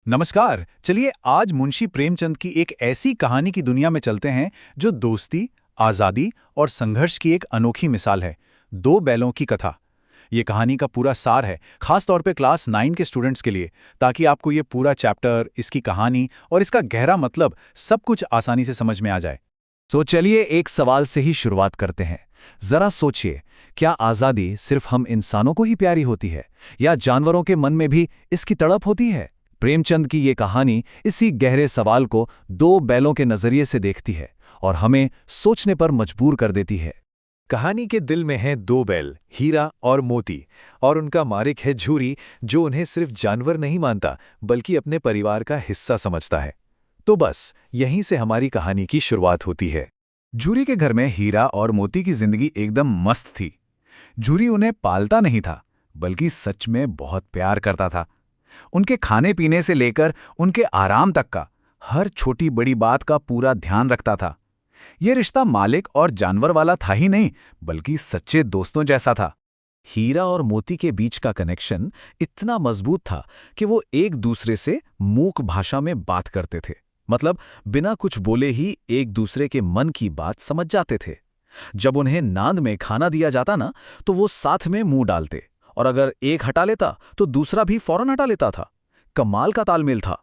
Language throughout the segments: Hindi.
नमस्कार। चलिए आज मुंशी प्रेमचंद की एक ऐसी कहानी की दुनिया में चलते हैं जो दोस्ती, आज़ादी और संघर्ष की एक अनोखी मिसाल है। दो बैलों की कथा। ये कहानी का पूरा सार है, खास तौर पे क्लास 9 के स्टूडेंट्स के लिए, ताकि आपको ये पूरा चैप्टर, इसकी कहानी और इसका गहरा मतलब सब कुछ आसानी से समझ में आ जाए। तो चलिए एक सवाल से ही शुरुआत करते हैं। जरा सोचिए, क्या आज़ादी सिर्फ हम इंसानों को ही प्यारी होती है या जानवरों के मन में भी इसकी तड़प होती है? प्रेमचंद की ये कहानी इसी गहरे सवाल को दो बैलों के नजरिए से देखती है और हमें सोचने पर मजबूर कर देती है। कहानी के दिल में हैं दो बैल, हीरा और मोती, और उनका मालिक है झूरी, जो उन्हें सिर्फ जानवर नहीं मानता बल्कि अपने परिवार का हिस्सा समझता है। तो बस यहीं से हमारी कहानी की शुरुआत होती है। झूरी के घर में हीरा और मोती की जिंदगी एकदम मस्त थी। झूरी उन्हें पालता नहीं था, बल्कि सच में बहुत प्यार करता था। उनके खाने पीने से लेकर उनके आराम तक का हर छोटी बड़ी बात का पूरा ध्यान रखता था। यह रिश्ता मालिक और जानवर वाला था ही नहीं, बल्कि सच्चे दोस्तों जैसा था। हीरा और मोती के बीच का कनेक्शन इतना मजबूत था कि वो एक दूसरे से मूक भाषा में बात करते थे। मतलब बिना कुछ बोले ही एक दूसरे के मन की बात समझ जाते थे। जब उन्हें नांद में खाना दिया जाता ना, तो वो साथ में मुंह डालते, और अगर एक हटा लेता तो दूसरा भी फौरन हटा लेता था। कमाल का तालमेल था।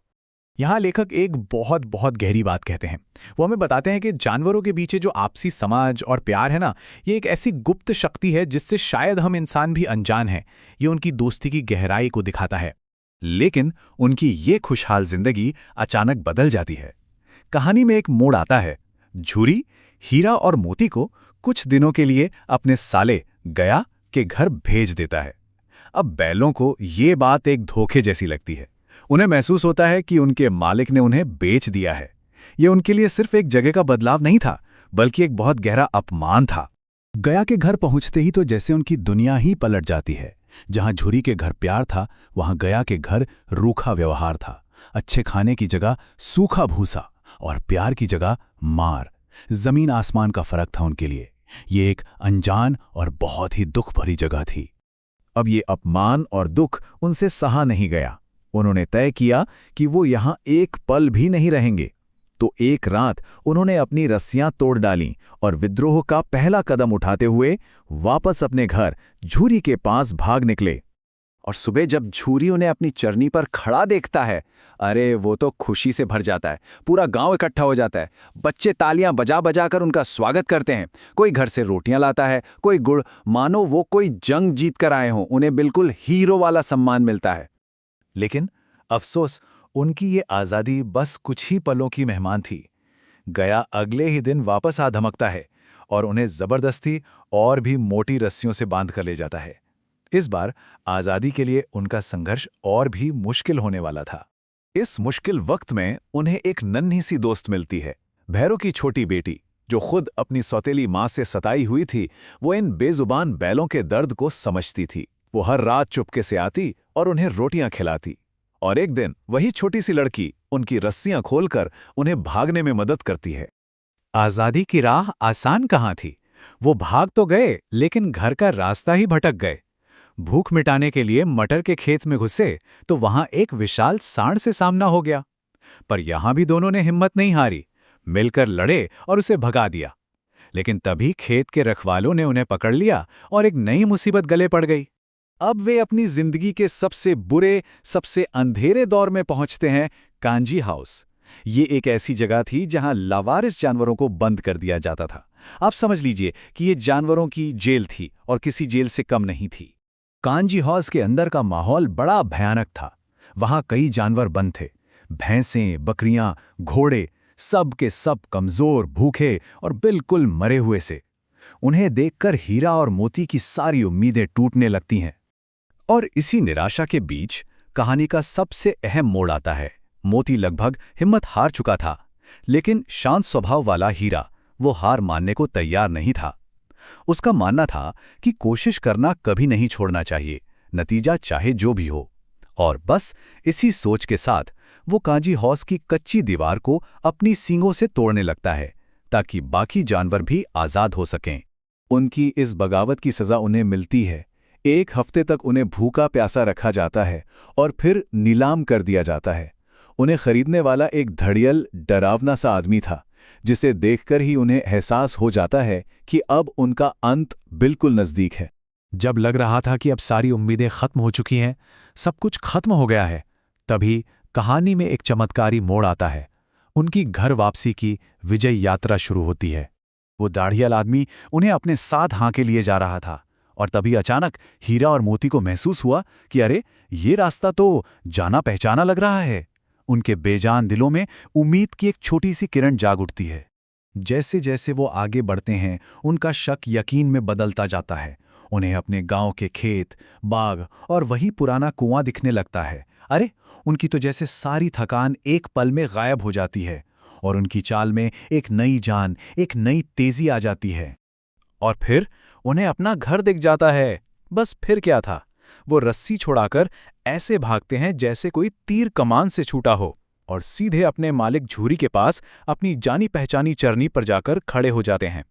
यहाँ लेखक एक बहुत बहुत गहरी बात कहते हैं। वो हमें बताते हैं कि जानवरों के पीछे जो आपसी समझ और प्यार है ना, ये एक ऐसी गुप्त शक्ति है जिससे शायद हम इंसान भी अनजान हैं। ये उनकी दोस्ती की गहराई को दिखाता है। लेकिन उनकी ये खुशहाल जिंदगी अचानक बदल जाती है। कहानी में एक मोड़ आता है। झूरी हीरा और मोती को कुछ दिनों के लिए अपने साले गया के घर भेज देता है। अब बैलों को ये बात एक धोखे जैसी लगती है। उन्हें महसूस होता है कि उनके मालिक ने उन्हें बेच दिया है। ये उनके लिए सिर्फ एक जगह का बदलाव नहीं था, बल्कि एक बहुत गहरा अपमान था। गया के घर पहुंचते ही तो जैसे उनकी दुनिया ही पलट जाती है। जहां झूरी के घर प्यार था, वहां गया के घर रूखा व्यवहार था। अच्छे खाने की जगह सूखा भूसा और प्यार की जगह मार। जमीन आसमान का फर्क था उनके लिए। ये एक अनजान और बहुत ही दुख भरी जगह थी। अब ये अपमान और दुख उनसे सहा नहीं गया। उन्होंने तय किया कि वो यहां एक पल भी नहीं रहेंगे। तो एक रात उन्होंने अपनी रस्सियां तोड़ डालीं और विद्रोह का पहला कदम उठाते हुए वापस अपने घर झूरी के पास भाग निकले। और सुबह जब झूरी उन्हें अपनी चरनी पर खड़ा देखता है, अरे वो तो खुशी से भर जाता है। पूरा गांव इकट्ठा हो जाता है। बच्चे तालियां बजा बजा कर उनका स्वागत करते हैं। कोई घर से रोटियां लाता है, कोई गुड़, मानो वो कोई जंग जीत कर आए हों। उन्हें बिल्कुल हीरो वाला सम्मान मिलता है। लेकिन अफसोस, उनकी ये आज़ादी बस कुछ ही पलों की मेहमान थी। गया अगले ही दिन वापस आ धमकता है और उन्हें जबरदस्ती और भी मोटी रस्सियों से बांध कर ले जाता है। इस बार आज़ादी के लिए उनका संघर्ष और भी मुश्किल होने वाला था। इस मुश्किल वक्त में उन्हें एक नन्ही सी दोस्त मिलती है, भैरों की छोटी बेटी, जो खुद अपनी सौतेली माँ से सताई हुई थी। वो इन बेजुबान बैलों के दर्द को समझती थी। वो हर रात चुपके से आती और उन्हें रोटियां खिलाती। और एक दिन वही छोटी सी लड़की उनकी रस्सियां खोलकर उन्हें भागने में मदद करती है। आज़ादी की राह आसान कहाँ थी। वो भाग तो गए, लेकिन घर का रास्ता ही भटक गए। भूख मिटाने के लिए मटर के खेत में घुसे तो वहां एक विशाल सांड से सामना हो गया। पर यहां भी दोनों ने हिम्मत नहीं हारी, मिलकर लड़े और उसे भगा दिया। लेकिन तभी खेत के रखवालों ने उन्हें पकड़ लिया और एक नई मुसीबत गले पड़ गई। अब वे अपनी जिंदगी के सबसे बुरे, सबसे अंधेरे दौर में पहुंचते हैं, कांजी हाउस। ये एक ऐसी जगह थी जहां लावारिस जानवरों को बंद कर दिया जाता था। आप समझ लीजिए कि ये जानवरों की जेल थी और किसी जेल से कम नहीं थी। कांजी हाउस के अंदर का माहौल बड़ा भयानक था। वहां कई जानवर बंद थे। भैंसें, बकरियां, घोड़े, सब के सब कमजोर, भूखे और बिल्कुल मरे हुए से। उन्हें देखकर हीरा और मोती की सारी उम्मीदें टूटने लगती हैं। और इसी निराशा के बीच कहानी का सबसे अहम मोड़ आता है। मोती लगभग हिम्मत हार चुका था, लेकिन शांत स्वभाव वाला हीरा वो हार मानने को तैयार नहीं था। उसका मानना था कि कोशिश करना कभी नहीं छोड़ना चाहिए, नतीजा चाहे जो भी हो। और बस इसी सोच के साथ वो कांजी हाउस की कच्ची दीवार को अपनी सींगों से तोड़ने लगता है, ताकि बाकी जानवर भी आज़ाद हो सकें। उनकी इस बगावत की सज़ा उन्हें मिलती है। एक हफ्ते तक उन्हें भूखा प्यासा रखा जाता है और फिर नीलाम कर दिया जाता है। उन्हें खरीदने वाला एक धड़ियल डरावना सा आदमी था, जिसे देखकर ही उन्हें एहसास हो जाता है कि अब उनका अंत बिल्कुल नज़दीक है। जब लग रहा था कि अब सारी उम्मीदें खत्म हो चुकी हैं, सब कुछ खत्म हो गया है, तभी कहानी में एक चमत्कारी मोड़ आता है। उनकी घर वापसी की विजय यात्रा शुरू होती है। वो दाढ़ियाल आदमी उन्हें अपने साथ हांके लिए जा रहा था, और तभी अचानक हीरा और मोती को महसूस हुआ कि अरे, ये रास्ता तो जाना पहचाना लग रहा है। उनके बेजान दिलों में उम्मीद की एक छोटी सी किरण जाग उठती है। जैसे जैसे वो आगे बढ़ते हैं, उनका शक यकीन में बदलता जाता है। उन्हें अपने गांव के खेत, बाग और वही पुराना कुआं दिखने लगता है। अरे, उनकी तो जैसे सारी थकान एक पल में गायब हो जाती है, और उनकी चाल में एक नई जान, एक नई तेजी आ जाती है। और फिर उन्हें अपना घर दिख जाता है। बस फिर क्या था, वो रस्सी छुड़ाकर ऐसे भागते हैं जैसे कोई तीर कमान से छूटा हो, और सीधे अपने मालिक झूरी के पास अपनी जानी पहचानी चरनी पर जाकर खड़े हो जाते हैं।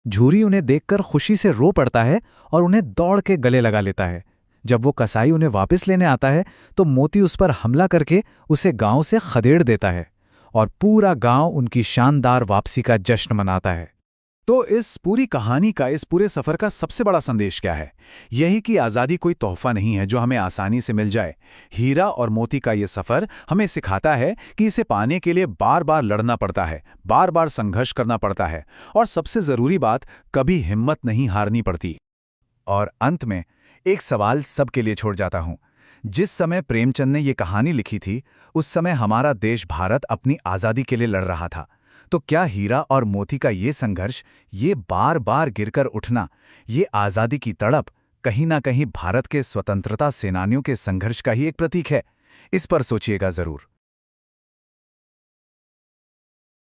झूरी उन्हें देखकर खुशी से रो पड़ता है और उन्हें दौड़ के गले लगा लेता है। जब वो कसाई उन्हें वापस लेने आता है तो मोती उस पर हमला करके उसे गांव से खदेड़ देता है, और पूरा गांव उनकी शानदार वापसी का जश्न मनाता है। तो इस पूरी कहानी का, इस पूरे सफर का सबसे बड़ा संदेश क्या है? यही कि आज़ादी कोई तोहफा नहीं है जो हमें आसानी से मिल जाए। हीरा और मोती का ये सफर हमें सिखाता है कि इसे पाने के लिए बार बार लड़ना पड़ता है, बार बार संघर्ष करना पड़ता है, और सबसे ज़रूरी बात, कभी हिम्मत नहीं हारनी पड़ती। और अंत में एक सवाल सबके लिए छोड़ जाता हूं। जिस समय प्रेमचंद ने ये कहानी लिखी थी, उस समय हमारा देश भारत अपनी आज़ादी के लिए लड़ रहा था। तो क्या हीरा और मोती का ये संघर्ष, ये बार बार गिरकर उठना, ये आज़ादी की तड़प कहीं ना कहीं भारत के स्वतंत्रता सेनानियों के संघर्ष का ही एक प्रतीक है? इस पर सोचिएगा ज़रूर।